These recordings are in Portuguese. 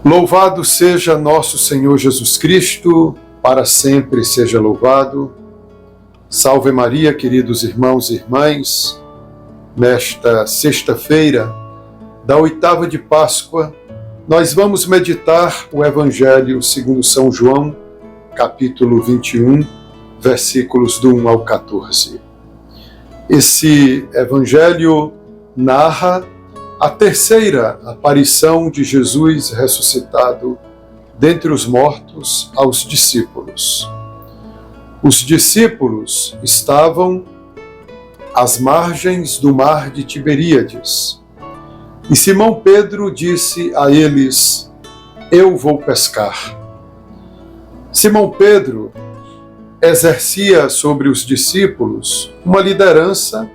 Louvado seja nosso Senhor Jesus Cristo, para sempre seja louvado. Salve Maria, queridos irmãos e irmãs. Nesta sexta-feira da oitava de Páscoa, nós vamos meditar o Evangelho segundo São João, capítulo 21, versículos do 1 ao 14. Esse Evangelho narra a terceira aparição de Jesus ressuscitado dentre os mortos aos discípulos. Os discípulos estavam às margens do mar de Tiberíades. E Simão Pedro disse a eles: "Eu vou pescar." Simão Pedro exercia sobre os discípulos uma liderança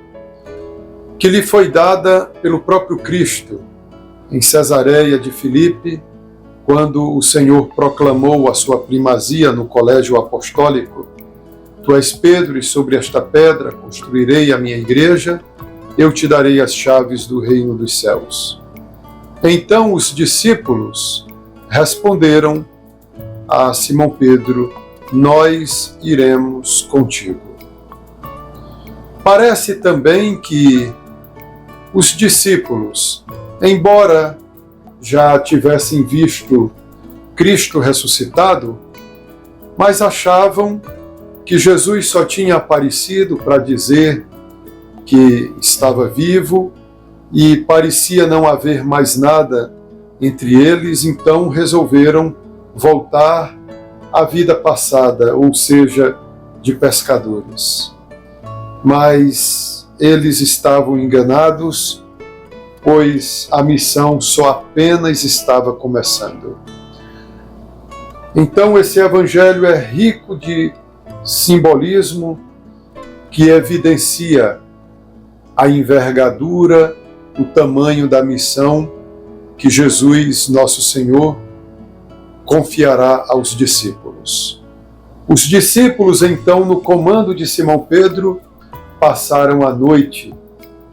que lhe foi dada pelo próprio Cristo em Cesareia de Filipe, quando o Senhor proclamou a sua primazia no colégio apostólico: "Tu és Pedro, e sobre esta pedra construirei a minha igreja, eu te darei as chaves do reino dos céus." Então os discípulos responderam a Simão Pedro: "Nós iremos contigo." Parece também que os discípulos, embora já tivessem visto Cristo ressuscitado, mas achavam que Jesus só tinha aparecido para dizer que estava vivo e parecia não haver mais nada entre eles, então resolveram voltar à vida passada, ou seja, de pescadores. Mas eles estavam enganados, pois a missão só apenas estava começando. Então esse evangelho é rico de simbolismo que evidencia a envergadura, o tamanho da missão que Jesus, nosso Senhor, confiará aos discípulos. Os discípulos, então, no comando de Simão Pedro, passaram a noite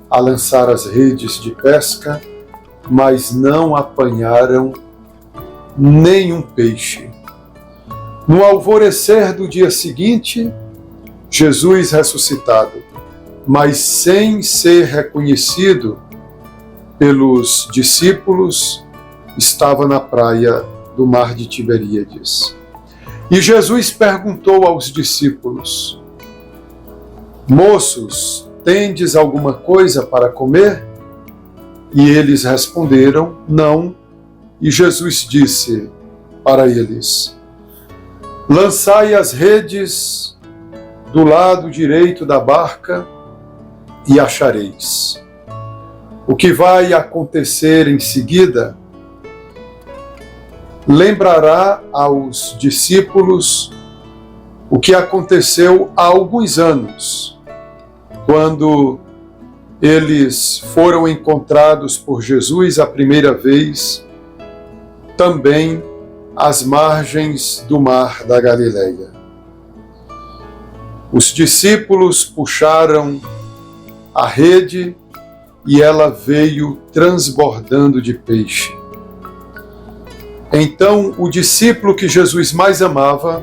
a lançar as redes de pesca, mas não apanharam nenhum peixe. No alvorecer do dia seguinte, Jesus ressuscitado, mas sem ser reconhecido pelos discípulos, estava na praia do mar de Tiberíades. E Jesus perguntou aos discípulos: "Moços, tendes alguma coisa para comer?" E eles responderam: "Não." E Jesus disse para eles: "Lançai as redes do lado direito da barca e achareis." O que vai acontecer em seguida lembrará aos discípulos o que aconteceu há alguns anos, quando eles foram encontrados por Jesus a primeira vez, também às margens do mar da Galileia. Os discípulos puxaram a rede e ela veio transbordando de peixe. Então o discípulo que Jesus mais amava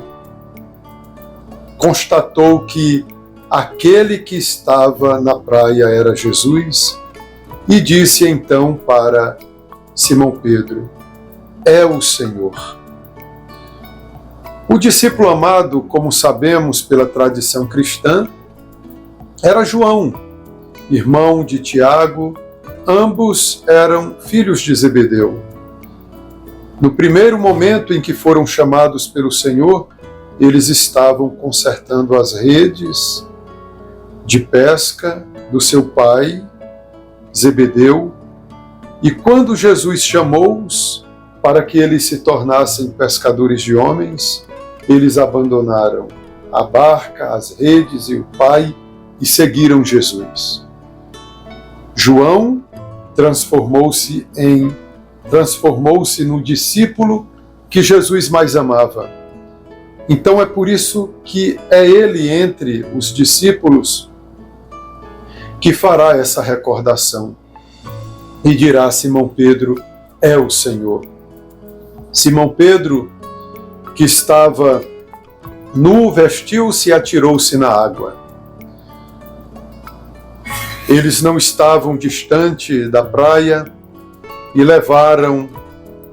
constatou que aquele que estava na praia era Jesus e disse então para Simão Pedro: "É o Senhor." O discípulo amado, como sabemos pela tradição cristã, era João, irmão de Tiago. Ambos eram filhos de Zebedeu. No primeiro momento em que foram chamados pelo Senhor, eles estavam consertando as redes de pesca do seu pai, Zebedeu, e quando Jesus chamou-os para que eles se tornassem pescadores de homens, eles abandonaram a barca, as redes e o pai e seguiram Jesus. João transformou-se no discípulo que Jesus mais amava. Então é por isso que é ele, entre os discípulos, que fará essa recordação e dirá a Simão Pedro: "É o Senhor." Simão Pedro, que estava nu, vestiu-se e atirou-se na água. Eles não estavam distante da praia e levaram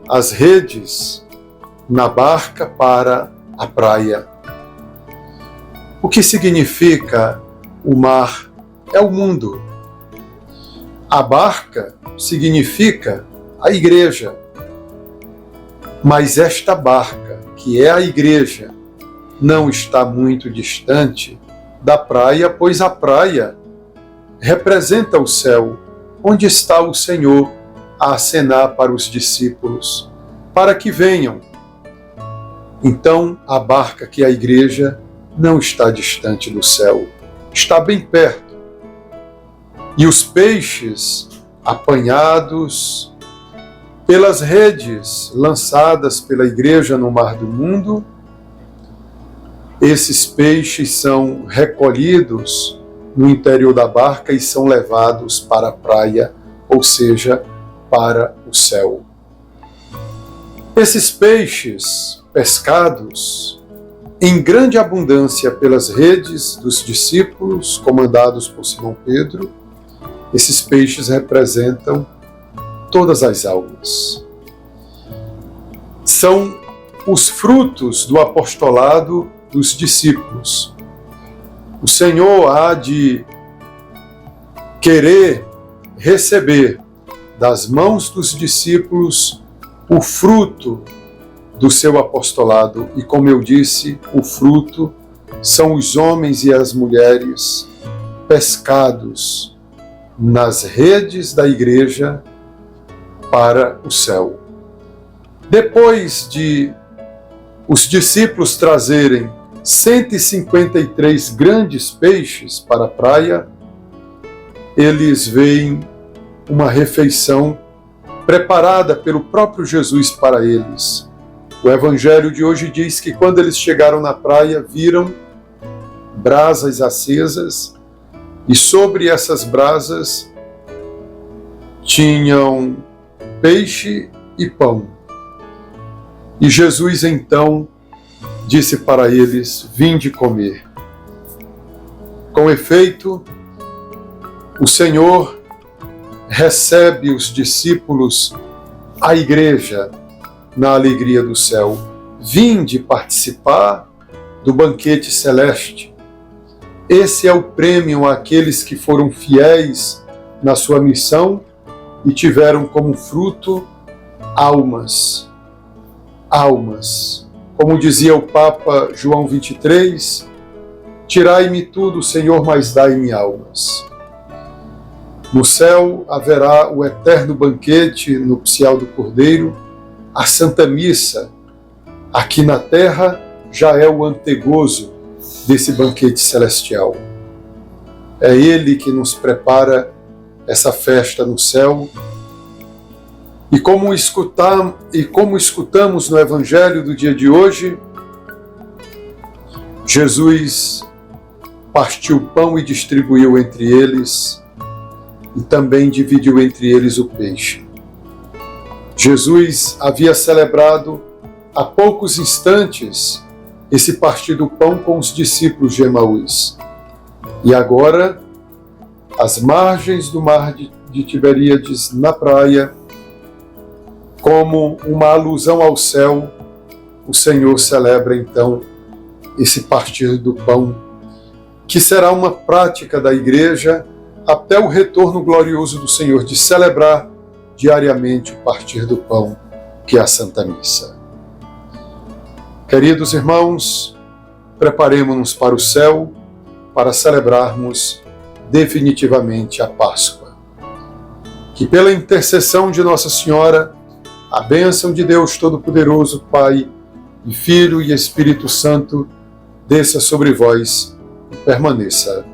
as redes na barca para a praia. O que significa o mar? É o mundo. A barca significa a igreja. Mas esta barca, que é a igreja, não está muito distante da praia, pois a praia representa o céu, onde está o Senhor a acenar para os discípulos, para que venham. Então, a barca, que é a igreja, não está distante do céu, está bem perto. E os peixes apanhados pelas redes lançadas pela igreja no mar do mundo, esses peixes são recolhidos no interior da barca e são levados para a praia, ou seja, para o céu. Esses peixes pescados em grande abundância pelas redes dos discípulos, comandados por Simão Pedro, esses peixes representam todas as almas. São os frutos do apostolado dos discípulos. O Senhor há de querer receber das mãos dos discípulos o fruto do seu apostolado. E como eu disse, o fruto são os homens e as mulheres pescados nas redes da igreja para o céu. Depois de os discípulos trazerem 153 grandes peixes para a praia, eles veem uma refeição preparada pelo próprio Jesus para eles. O Evangelho de hoje diz que quando eles chegaram na praia, viram brasas acesas e sobre essas brasas tinham peixe e pão. E Jesus então disse para eles: vinde comer. Com efeito, o Senhor recebe os discípulos, a igreja, na alegria do céu. Vinde participar do banquete celeste. Esse é o prêmio àqueles que foram fiéis na sua missão e tiveram como fruto almas. Almas. Como dizia o Papa João 23, tirai-me tudo, Senhor, mas dai-me almas. No céu haverá o eterno banquete nupcial do Cordeiro, a Santa Missa. Aqui na terra já é o antegozo desse banquete celestial. É Ele que nos prepara essa festa no céu. E como escutamos no Evangelho do dia de hoje, Jesus partiu o pão e distribuiu entre eles, e também dividiu entre eles o peixe. Jesus havia celebrado há poucos instantes esse partir do pão com os discípulos de Emaús. E agora, às margens do mar de Tiberíades, na praia, como uma alusão ao céu, o Senhor celebra então esse partir do pão, que será uma prática da igreja até o retorno glorioso do Senhor, de celebrar diariamente o partir do pão, que é a Santa Missa. Queridos irmãos, preparemo-nos para o céu, para celebrarmos definitivamente a Páscoa. Que pela intercessão de Nossa Senhora, a bênção de Deus Todo-Poderoso, Pai, e Filho e Espírito Santo, desça sobre vós e permaneça